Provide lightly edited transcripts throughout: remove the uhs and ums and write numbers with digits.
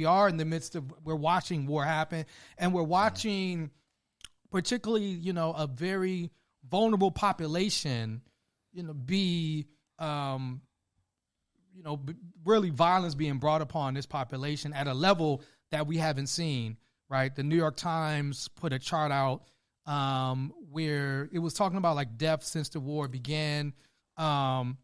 we are in the midst of, we're watching war happen, and we're watching particularly, you know, a very vulnerable population, you know, be, you know, really violence being brought upon this population at a level that we haven't seen, right? The New York Times put a chart out where it was talking about like deaths since the war began. And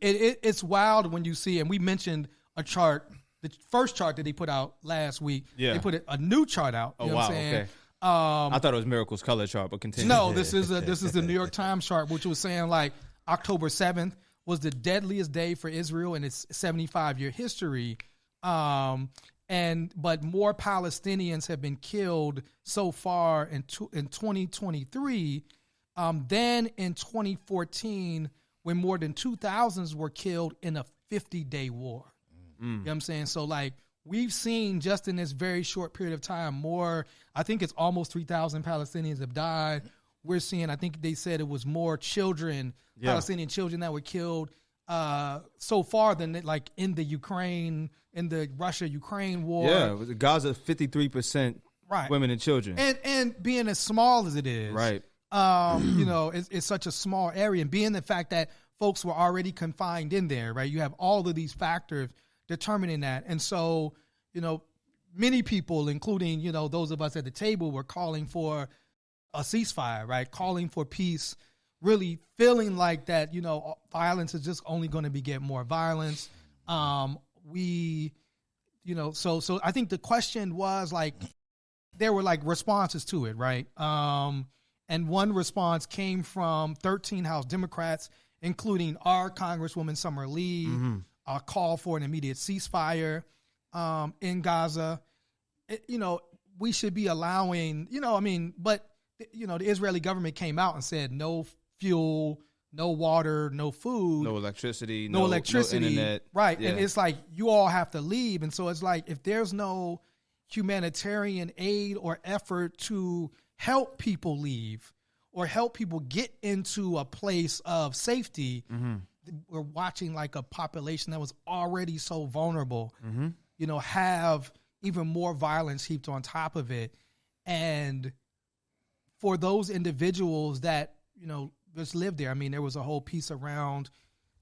it's wild when you see, and we mentioned a chart, the first chart that they put out last week. Yeah. They put a new chart out. You know what I'm saying? Okay. I thought it was Miracle's color chart, but continue. No, this is the New York Times chart, which was saying like October 7th was the deadliest day for Israel in its 75-year history. But more Palestinians have been killed so far in 2023 than in 2014, when more than 2,000 were killed in a 50-day war. You know what I'm saying? So like we've seen just in this very short period of time more, I think it's almost 3,000 Palestinians have died. We're seeing, I think they said it was more children, Palestinian children that were killed so far than like in the Russia-Ukraine war. Yeah, Gaza 53% women and children. And being as small as it is. Right. You know, it's such a small area, and being the fact that folks were already confined in there, right? You have all of these factors determining that. And so, you know, many people, including, you know, those of us at the table, were calling for a ceasefire, right? Calling for peace, really feeling like that, you know, violence is just only going to get more violence. So I think the question was like, there were like responses to it, right? And one response came from 13 House Democrats, including our Congresswoman Summer Lee, a call for an immediate ceasefire in Gaza. You know, we should be allowing, you know, I mean, but, you know, the Israeli government came out and said no fuel, no water, no food. No electricity. No internet. Right. Yeah. And it's like, you all have to leave. And so it's like, if there's no humanitarian aid or effort to help people leave or help people get into a place of safety, we're watching like a population that was already so vulnerable, you know, have even more violence heaped on top of it. And for those individuals that, you know, just live there, I mean, there was a whole piece around,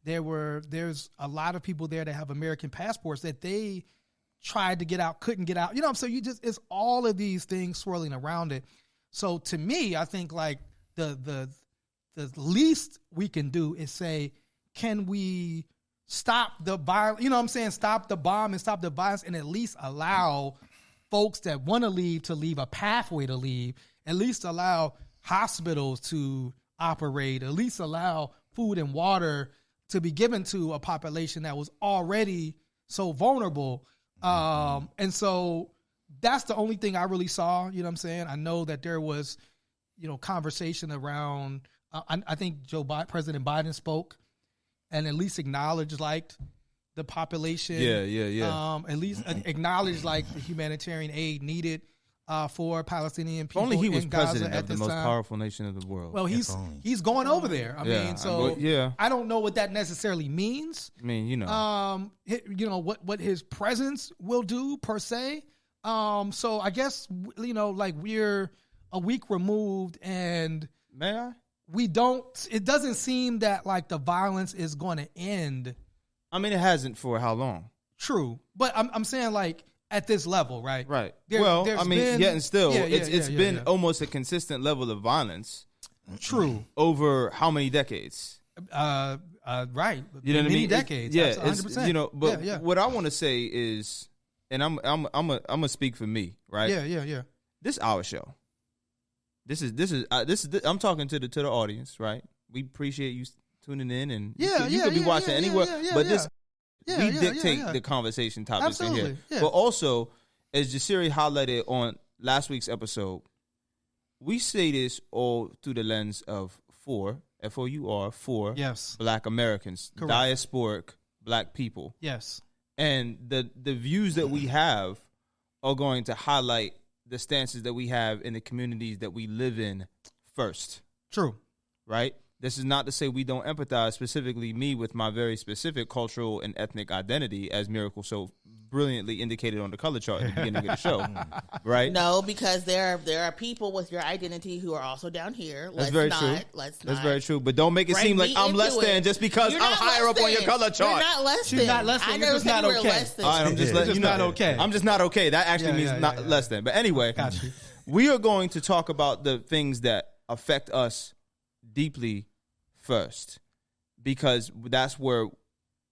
there's a lot of people there that have American passports that they tried to get out, couldn't get out. You know, so it's all of these things swirling around it. So to me, I think like the least we can do is say, can we stop the violence? You know what I'm saying? Stop the bomb and stop the violence, and at least allow folks that want to leave a pathway to leave, at least allow hospitals to operate, at least allow food and water to be given to a population that was already so vulnerable. And so that's the only thing I really saw, you know what I'm saying? I know that there was, you know, conversation around, I think President Biden spoke and at least acknowledged like the population. Yeah. At least acknowledged like the humanitarian aid needed for Palestinian people. Only he was in Gaza president at of the this most time. powerful nation of the world. Well, he's going over there. I mean, so I don't know what that necessarily means. I mean, you know, what his presence will do per se. So I guess, you know, like we're a week removed, and may I? It doesn't seem that like the violence is going to end. I mean, it hasn't for how long? True, but I'm saying like at this level, right? Right. Yet and still, it's been almost a consistent level of violence. True. Over how many decades? Right. You know what I mean? Decades. Yeah. 100%. You know, but what I want to say is, and I'm gonna speak for me, right? Yeah. This is our show. This is I'm talking to the audience, right? We appreciate you tuning in, and you could be watching anywhere, but we dictate the conversation topics in here. Yeah. But also, as Jasiri highlighted on last week's episode, we say this all through the lens of F-O-U-R, yes, Black Americans, correct, diasporic Black people. Yes. And the views that we have are going to highlight the stances that we have in the communities that we live in first. True. Right? This is not to say we don't empathize, specifically me with my very specific cultural and ethnic identity, as Miracle so brilliantly indicated on the color chart at the beginning of the show, right? No, because there are people with your identity who are also down here. That's very true. That's very true. But don't make it seem like I'm less than just because I'm higher up on your color chart. You're not less than. She's not less than. I never said you were less than. All right, I'm just letting you know. Not okay. I'm just not okay. That actually means not less than. But anyway, we are going to talk about the things that affect us deeply first, because that's where,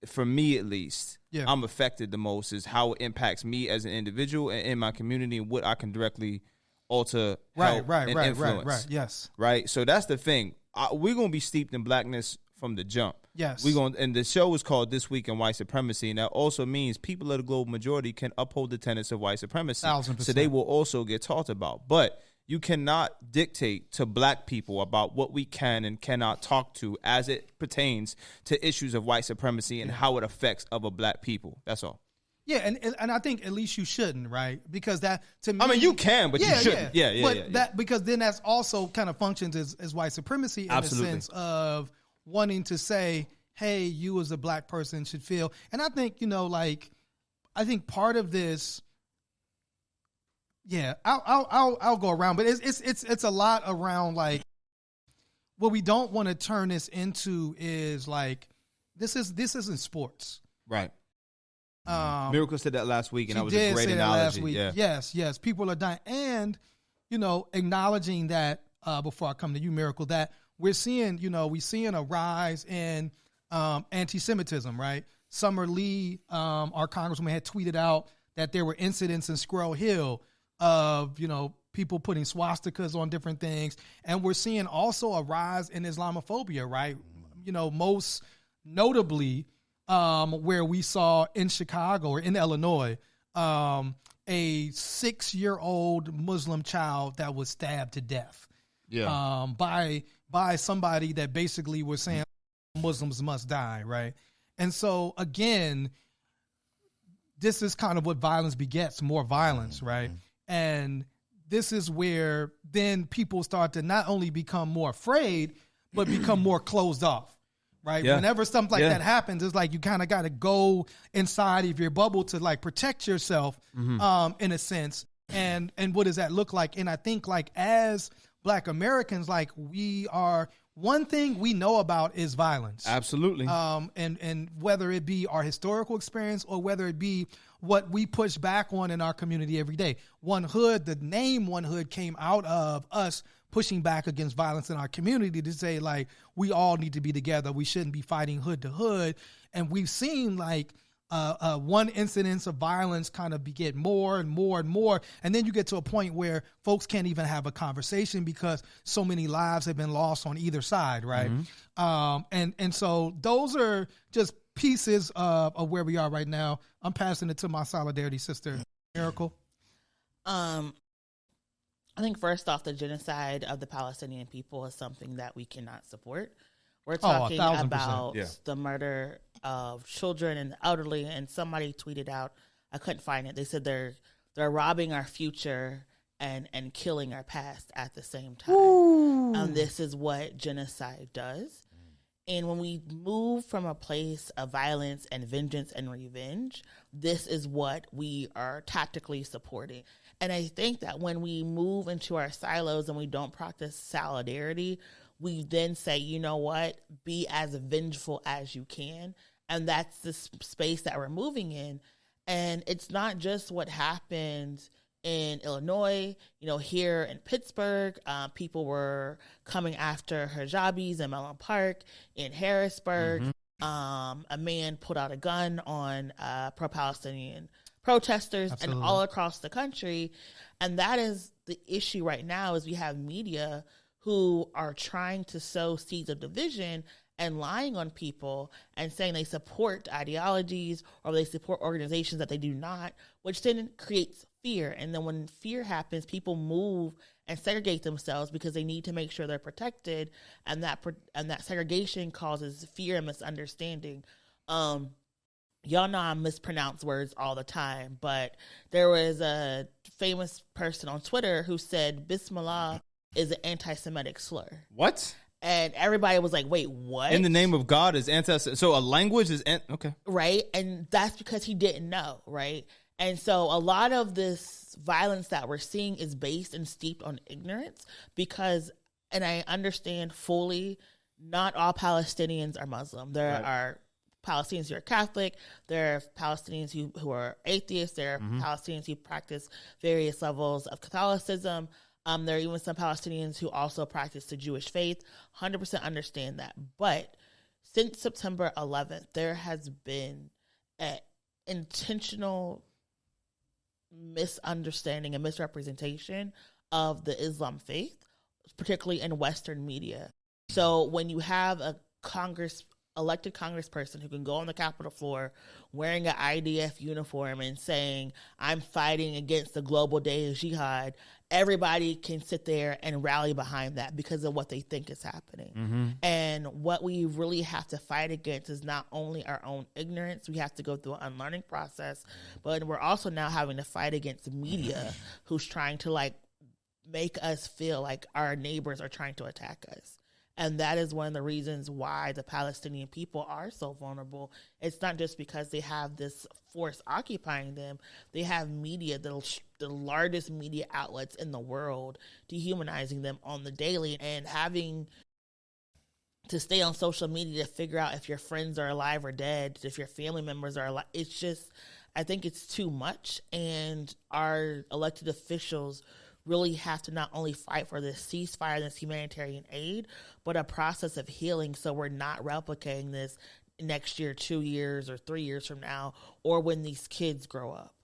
for me at least, I'm affected the most, is how it impacts me as an individual and in my community, and what I can directly alter, help, and influence. Right. Yes. Right. So that's the thing. We're gonna be steeped in blackness from the jump. Yes. And the show is called This Week in White Supremacy, and that also means people of the global majority can uphold the tenets of white supremacy. 1,000%. So they will also get talked about. But you cannot dictate to black people about what we can and cannot talk to as it pertains to issues of white supremacy and how it affects other black people. That's all. Yeah, and I think at least you shouldn't, right? Because that, to me, I mean, you can, but you shouldn't. Yeah. Because then that's also kind of functions as white supremacy in Absolutely. the sense of wanting to say, hey, you as a black person should feel. And I think, I think part of this. Yeah, I'll go around, but it's a lot around, like, what we don't want to turn this into is like this isn't sports, right? Miracle said that last week, and that was a great analogy. Yeah. Yes, people are dying, and acknowledging that before I come to you, Miracle, that we're seeing a rise in anti-Semitism, right? Summer Lee, our congresswoman, had tweeted out that there were incidents in Squirrel Hill of, people putting swastikas on different things. And we're seeing also a rise in Islamophobia, right? Most notably, where we saw in Chicago or in Illinois, a 6-year-old Muslim child that was stabbed to death. Yeah. By somebody that basically was saying Muslims must die, right? And so, again, this is kind of what violence begets, more violence, right? And this is where then people start to not only become more afraid, but become more closed off, right? Yeah. Whenever something like that happens, it's like you kind of got to go inside of your bubble to, like, protect yourself, in a sense. And what does that look like? And I think, like, as Black Americans, like, one thing we know about is violence. Absolutely. And whether it be our historical experience or whether it be what we push back on in our community every day. One Hood, the name One Hood came out of us pushing back against violence in our community to say, like, we all need to be together. We shouldn't be fighting hood to hood. And we've seen, like, one incidence of violence kind of get more and more and more. And then you get to a point where folks can't even have a conversation because so many lives have been lost on either side, right? And so those are just pieces of where we are right now. I'm passing it to my solidarity sister, Miracle. I think first off, the genocide of the Palestinian people is something that we cannot support. We're talking about the murder of children and the elderly, and somebody tweeted out, I couldn't find it, they said they're robbing our future and killing our past at the same time. And this is what genocide does. And when we move from a place of violence and vengeance and revenge, this is what we are tactically supporting. And I think that when we move into our silos and we don't practice solidarity, we then say, you know what, be as vengeful as you can. And that's the space that we're moving in. And it's not just what happened in Illinois, here in Pittsburgh, people were coming after hijabis in Mellon Park, in Harrisburg. A man pulled out a gun on pro-Palestinian protesters. Absolutely. And all across the country. And that is the issue right now, is we have media who are trying to sow seeds of division and lying on people and saying they support ideologies or they support organizations that they do not, which then creates fear. And then when fear happens, people move and segregate themselves because they need to make sure they're protected, and that segregation causes fear and misunderstanding. Y'all know I mispronounce words all the time, but there was a famous person on Twitter who said Bismillah is an anti-Semitic slur. What? And everybody was like, wait, what? In the name of God is so a language is okay. Right? And that's because he didn't know, right? And so a lot of this violence that we're seeing is based and steeped on ignorance because, and I understand fully, not all Palestinians are Muslim. There are Palestinians who are Catholic. There are Palestinians who are atheists. There are Palestinians who practice various levels of Catholicism. There are even some Palestinians who also practice the Jewish faith. 100% understand that. But since September 11th, there has been an intentional misunderstanding and misrepresentation of the Islam faith, particularly in Western media. So when you have a elected congressperson who can go on the Capitol floor wearing an IDF uniform and saying, I'm fighting against the global day of jihad, everybody can sit there and rally behind that because of what they think is happening. And what we really have to fight against is not only our own ignorance, we have to go through an unlearning process, but we're also now having to fight against media who's trying to make us feel like our neighbors are trying to attack us. And that is one of the reasons why the Palestinian people are so vulnerable. It's not just because they have this force occupying them. They have media, the largest media outlets in the world, dehumanizing them on the daily and having to stay on social media to figure out if your friends are alive or dead, if your family members are alive. It's just, I think it's too much. And our elected officials really have to not only fight for this ceasefire, this humanitarian aid, but a process of healing so we're not replicating this next year, 2 years, or 3 years from now, or when these kids grow up.